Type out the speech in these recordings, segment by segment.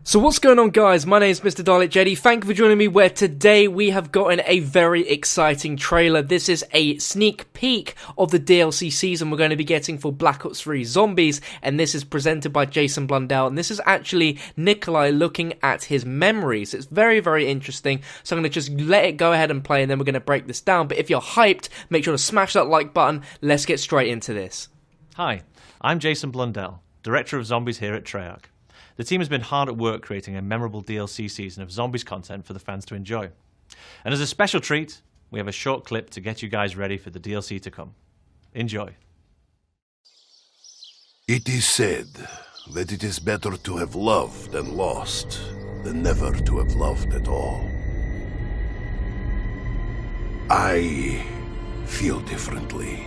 So what's going on, guys? My name is Mr. Dalek Jedi. Thank you for joining me, where today we have gotten a very exciting trailer. This is a sneak peek of the DLC season we're going to be getting for Black Ops 3 Zombies, and this is presented by Jason Blundell, and this is actually Nikolai looking at his memories. It's very, very interesting, so I'm going to just let it go ahead and play, and then we're going to break this down. But if you're hyped, make sure to smash that like button. Let's get straight into this. Hi, I'm Jason Blundell, Director of Zombies here at Treyarch. The team has been hard at work creating a memorable DLC season of Zombies content for the fans to enjoy. And as a special treat, we have a short clip to get you guys ready for the DLC to come. Enjoy. It is said that it is better to have loved and lost than never to have loved at all. I feel differently.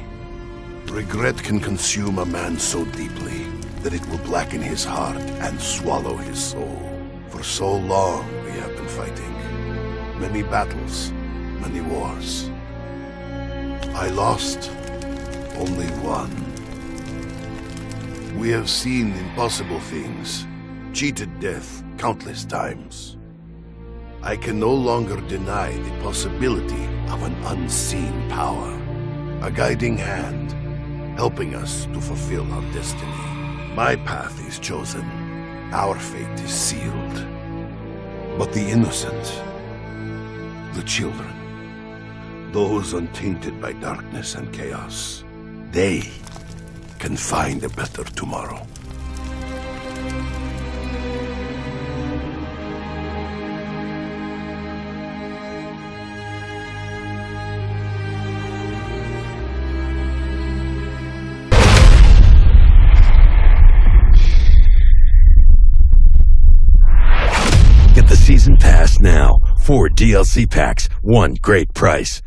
Regret can consume a man so deeply that it will blacken his heart and swallow his soul. For so long we have been fighting. Many battles, many wars. I lost only one. We have seen impossible things, cheated death countless times. I can no longer deny the possibility of an unseen power, a guiding hand, helping us to fulfill our destiny. My path is chosen, our fate is sealed. But the innocent, the children, those untainted by darkness and chaos, they can find a better tomorrow. Season Pass now. 4 DLC packs, one great price.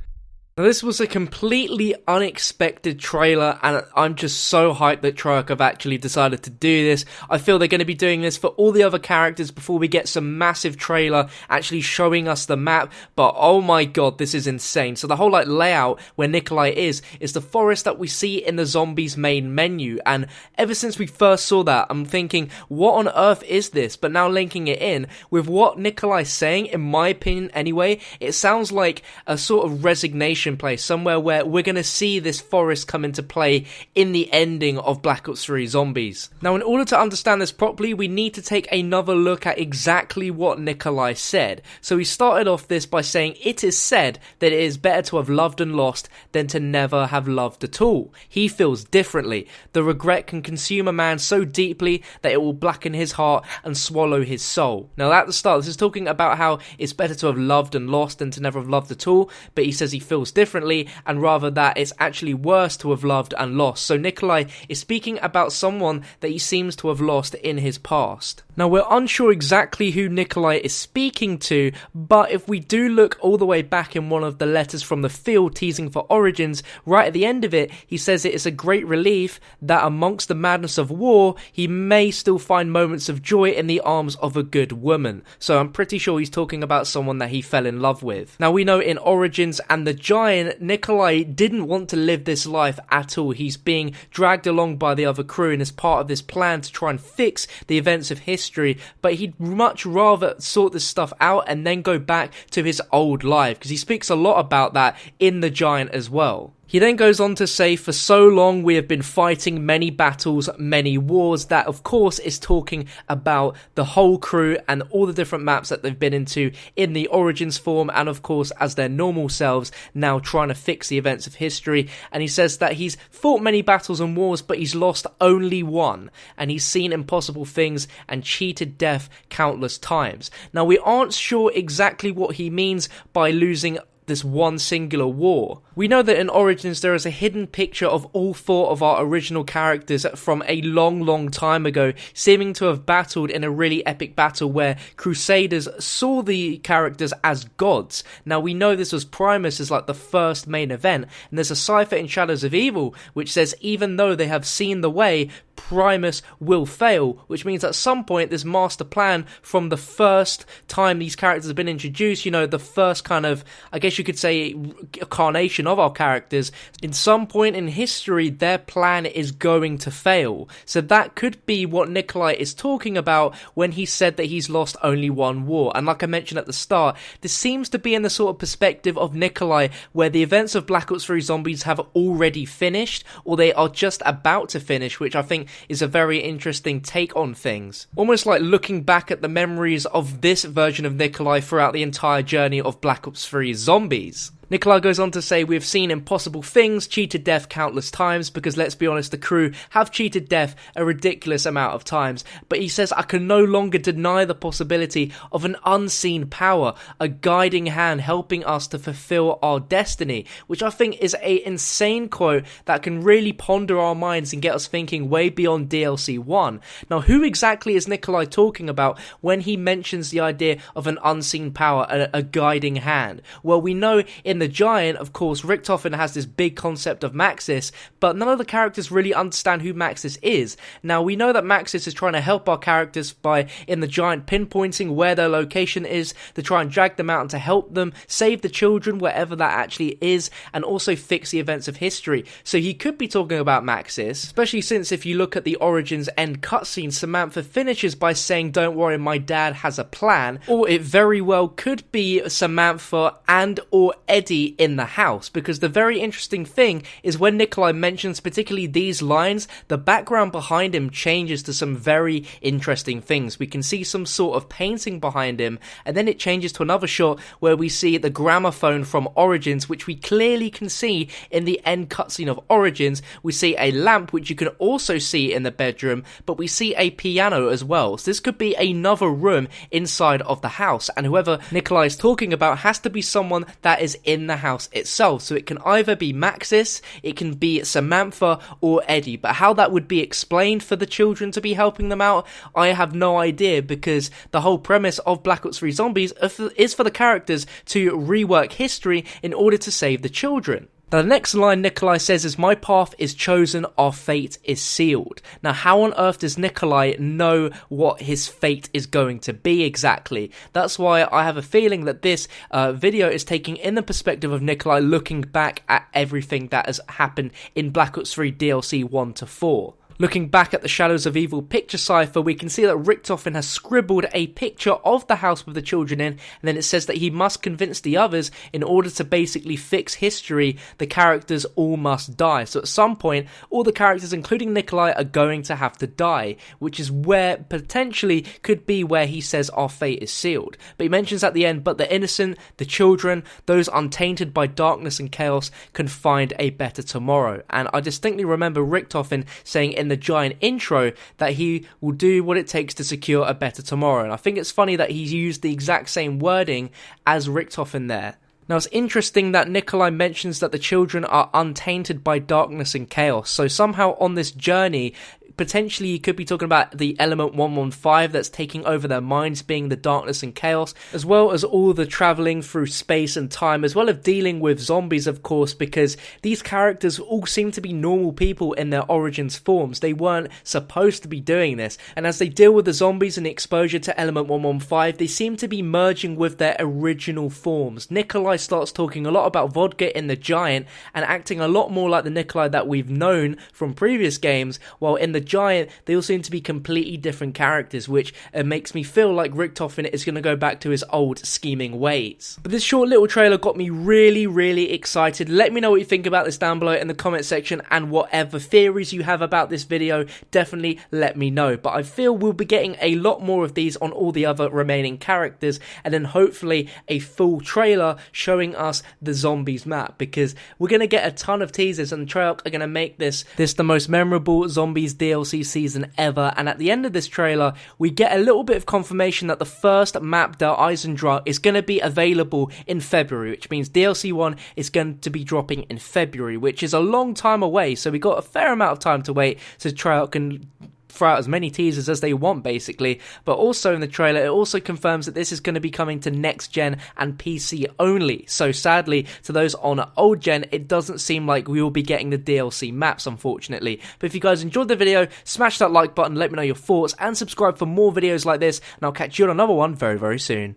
Now, this was a completely unexpected trailer, and I'm just so hyped that Treyarch have actually decided to do this. I feel they're going to be doing this for all the other characters before we get some massive trailer actually showing us the map, but oh my god, this is insane. So the whole layout where Nikolai is the forest that we see in the Zombies main menu, and ever since we first saw that, I'm thinking, what on earth is this? But now linking it in with what Nikolai's saying, in my opinion anyway, it sounds like a sort of resignation place, somewhere where we're going to see this forest come into play in the ending of Black Ops 3 Zombies. Now, in order to understand this properly, we need to take another look at exactly what Nikolai said. So he started off this by saying, "It is said that it is better to have loved and lost than to never have loved at all. He feels differently. The regret can consume a man so deeply that it will blacken his heart and swallow his soul." Now, at the start, this is talking about how it's better to have loved and lost than to never have loved at all, but he says he feels differently, and rather that it's actually worse to have loved and lost. So Nikolai is speaking about someone that he seems to have lost in his past. Now, we're unsure exactly who Nikolai is speaking to, but if we do look all the way back in one of the letters from the field teasing for Origins, right at the end of it, he says it is a great relief that amongst the madness of war, he may still find moments of joy in the arms of a good woman. So I'm pretty sure he's talking about someone that he fell in love with. Now, we know in Origins and the Giant, Nikolai didn't want to live this life at all. He's being dragged along by the other crew and is part of this plan to try and fix the events of history, but he'd much rather sort this stuff out and then go back to his old life, because he speaks a lot about that in the Giant as well. He then goes on to say, "For so long we have been fighting many battles, many wars." That, of course, is talking about the whole crew and all the different maps that they've been into in the Origins form, and of course as their normal selves, now trying to fix the events of history. And he says that he's fought many battles and wars, but he's lost only one, and he's seen impossible things and cheated death countless times. Now, we aren't sure exactly what he means by losing this one singular war. We know that in Origins there is a hidden picture of all 4 of our original characters from a long time ago, seeming to have battled in a really epic battle where Crusaders saw the characters as gods. Now, we know this was Primus as the first main event, and there's a cipher in Shadows of Evil which says even though they have seen the way, Primus will fail, which means at some point this master plan from the first time these characters have been introduced, the first kind of, I guess you could say, incarnation of our characters, in some point in history their plan is going to fail. So that could be what Nikolai is talking about when he said that he's lost only one war. And like I mentioned at the start, this seems to be in the sort of perspective of Nikolai where the events of Black Ops 3 Zombies have already finished, or they are just about to finish, which I think is a very interesting take on things. Almost like looking back at the memories of this version of Nikolai throughout the entire journey of Black Ops 3 Zombies. Nikolai goes on to say, we've seen impossible things, cheated death countless times, because let's be honest, the crew have cheated death a ridiculous amount of times, but he says, I can no longer deny the possibility of an unseen power, a guiding hand helping us to fulfill our destiny, which I think is an insane quote that can really ponder our minds and get us thinking way beyond DLC 1. Now, who exactly is Nikolai talking about when he mentions the idea of an unseen power, a guiding hand? Well, we know in the Giant, of course, Richtofen has this big concept of Maxis, but none of the characters really understand who Maxis is. Now, we know that Maxis is trying to help our characters by, in the Giant, pinpointing where their location is to try and drag them out and to help them save the children wherever that actually is, and also fix the events of history. So he could be talking about Maxis, especially since if you look at the Origins end cutscene, Samantha finishes by saying, don't worry, my dad has a plan, or it very well could be Samantha and or Eddie in the house, because the very interesting thing is when Nikolai mentions particularly these lines, the background behind him changes to some very interesting things. We can see some sort of painting behind him, and then it changes to another shot where we see the gramophone from Origins, which we clearly can see in the end cutscene of Origins. We see a lamp, which you can also see in the bedroom, but we see a piano as well. So this could be another room inside of the house, and whoever Nikolai is talking about has to be someone that is in the house itself. So it can either be Maxis, it can be Samantha, or Eddie. But how that would be explained for the children to be helping them out, I have no idea, because the whole premise of Black Ops 3 Zombies is for the characters to rework history in order to save the children. Now, the next line Nikolai says is, my path is chosen, our fate is sealed. Now, how on earth does Nikolai know what his fate is going to be exactly? That's why I have a feeling that this video is taking in the perspective of Nikolai looking back at everything that has happened in Black Ops 3 DLC 1 to 4. Looking back at the Shadows of Evil picture cipher, we can see that Richtofen has scribbled a picture of the house with the children in, and then it says that he must convince the others in order to basically fix history, the characters all must die. So at some point, all the characters, including Nikolai, are going to have to die, which is where, potentially, could be where he says our fate is sealed. But he mentions at the end, but the innocent, the children, those untainted by darkness and chaos, can find a better tomorrow. And I distinctly remember Richtofen saying in the Giant intro that he will do what it takes to secure a better tomorrow, and I think it's funny that he's used the exact same wording as Richtofen there. Now, it's interesting that Nikolai mentions that the children are untainted by darkness and chaos, so somehow on this journey, potentially he could be talking about the element 115 that's taking over their minds, being the darkness and chaos, as well as all the travelling through space and time, as well as dealing with zombies, of course, because these characters all seem to be normal people in their Origins forms. They weren't supposed to be doing this, and as they deal with the zombies and the exposure to element 115, they seem to be merging with their original forms. Nikolai starts talking a lot about vodka in the Giant and acting a lot more like the Nikolai that we've known from previous games, while in the Giant, they all seem to be completely different characters, which makes me feel like Richtofen is going to go back to his old scheming ways. But this short little trailer got me really excited. Let me know what you think about this down below in the comment section, and whatever theories you have about this video, definitely let me know. But I feel we'll be getting a lot more of these on all the other remaining characters, and then hopefully a full trailer showing us the zombies map, because we're going to get a ton of teasers, and Treyarch are going to make this the most memorable zombies DLC season ever. And at the end of this trailer, we get a little bit of confirmation that the first map, Der EISENDRACHE, is going to be available in February, which means DLC 1 is going to be dropping in February, which is a long time away, so we got a fair amount of time to wait so Treyarch can throw out as many teasers as they want, basically. But also in the trailer, it also confirms that this is going to be coming to next gen and PC only. So sadly, to those on old gen, it doesn't seem like we will be getting the DLC maps, unfortunately. But if you guys enjoyed the video, smash that like button, let me know your thoughts, and subscribe for more videos like this, and I'll catch you on another one very, very soon.